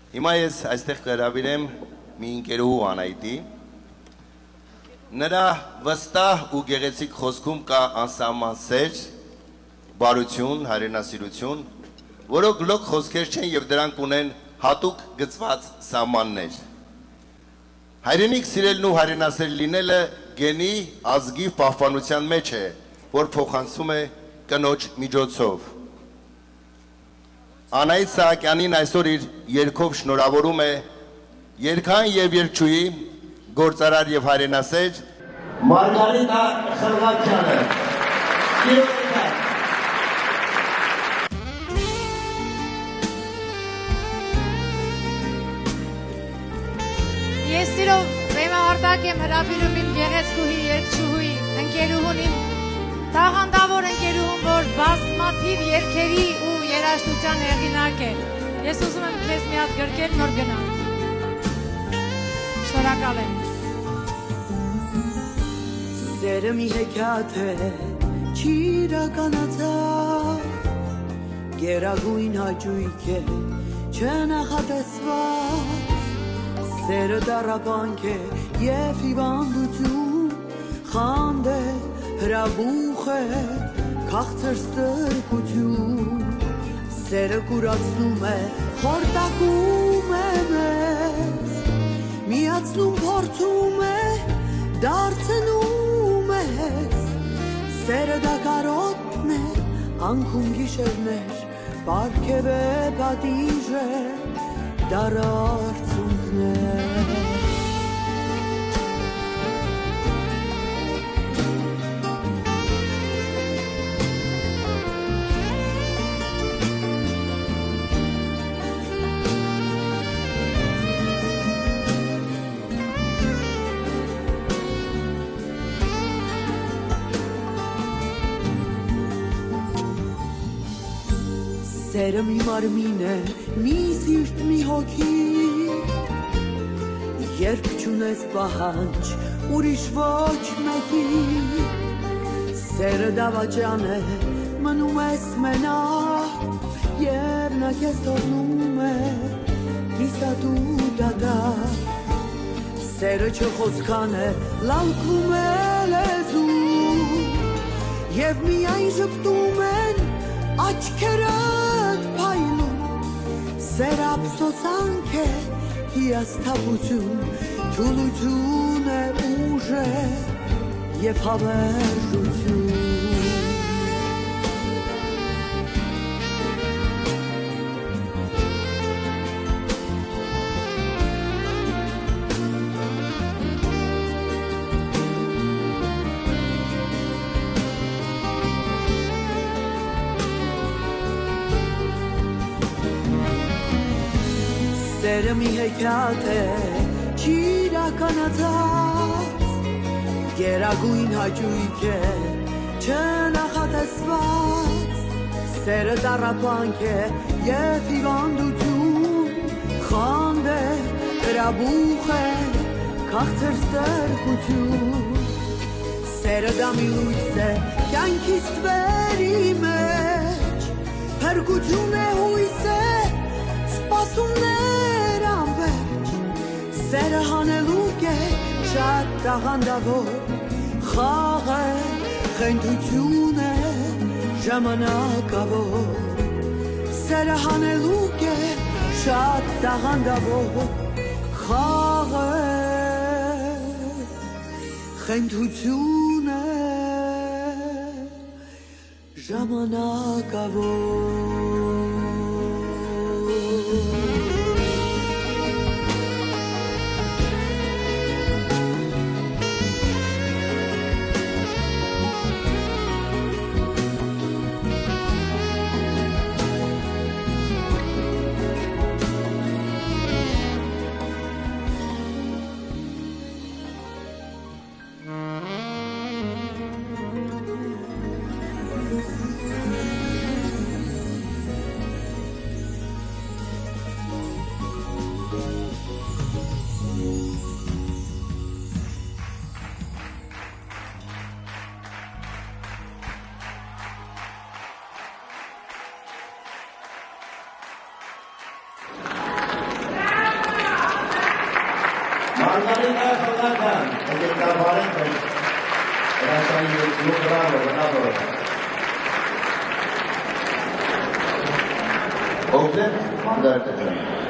Հիմա ես այստեղ կհրավիրեմ մի ընկերուհու Անահիտի։ Նրա վստահ ու գեղեցիկ խոսքում կա անսահման սեր, բարություն, հայրենասիրություն, որոնք լոկ խոսքեր չեն եւ դրանք ունեն հատուկ գծված սահմաններ։ Հայրենիք սիրելն ու հայրենասեր լինելը գենի ազգի պահպանության մեջ է, որ փոխանցում է կնոջ միջոցով։ Անահիտ Սահակյանին այսօր իր երգով շնորհավորում է երգահան եւ երգչուհի, գործարար եւ հայրենասեր Մարգարիտա Խրվակյանը։ Ես սիրով վեմահարտակ եմ հրավիրում իմ գեղեցկուհի երգչուհի ընկերուհուն իմ տաղանդավոր ընկերուհուն, որ բազմաթիվ երգերի ու երաժշտության հեղինակ է։ Ես ուզում եմ քեզ մի հատ գրկել, նոր գնամ։ Շնորհակալ եմ։ Սերը մի հեքիաթ է, չի իրականացավ, գերագույն հաճույք է, չնախատեսված, սերը տառապանք է և հիվանդություն, խանդ է, հրաբուխ է, քաղցր ստրկություն, սերը կուրացնում է, խորտակում է մեզ, միացնում փորձում է, դարձնում է հեզ, սերը դակարոտն է, անքում գիշերներ, պարգև է պատիժ է, դարարցունքներ։ Սերը մի մարմին է, մի սիրտ մի հոգի, երբ չունես պահանջ, ուրիշ ոչ մեկի, սերը դավաճան է, մնում ես մենակ, և նա քեզ թողնում է, կիսատու դադար, սերը չխոսքան է, լալկվում է լեզու, և միայն ժպտում են աչքերդ փայլում, սեր ափսոսանք է, հիասթափություն, թուլություն է, ուժ է և հավերժություն։ Սերը մի հեքիաթ է, չի իրականացած, գերագույն հաճույք է, չնախատեսված, սերը տառապանք է և հիվանդություն, խանդ է, հրաբուխ է, քաղցր ստրկություն, սերը դամիլույս է, կյանքից տվերի մեջ, փրկություն է, հույս է, սպասումներ անվերջ, սերը հանելուկ է, շատ տաղանդավոր, խաղ է, խենթություն է, ժամանակավոր, սերը հանելուկ է, շատ տաղանդավոր, խաղ է, խենթություն է, ժամանակավոր։ Margarita Խնական, եկեղեցավարենք ենք հրաշալի երկու բրավո։ Օգտեն Մարգարիտա ջան։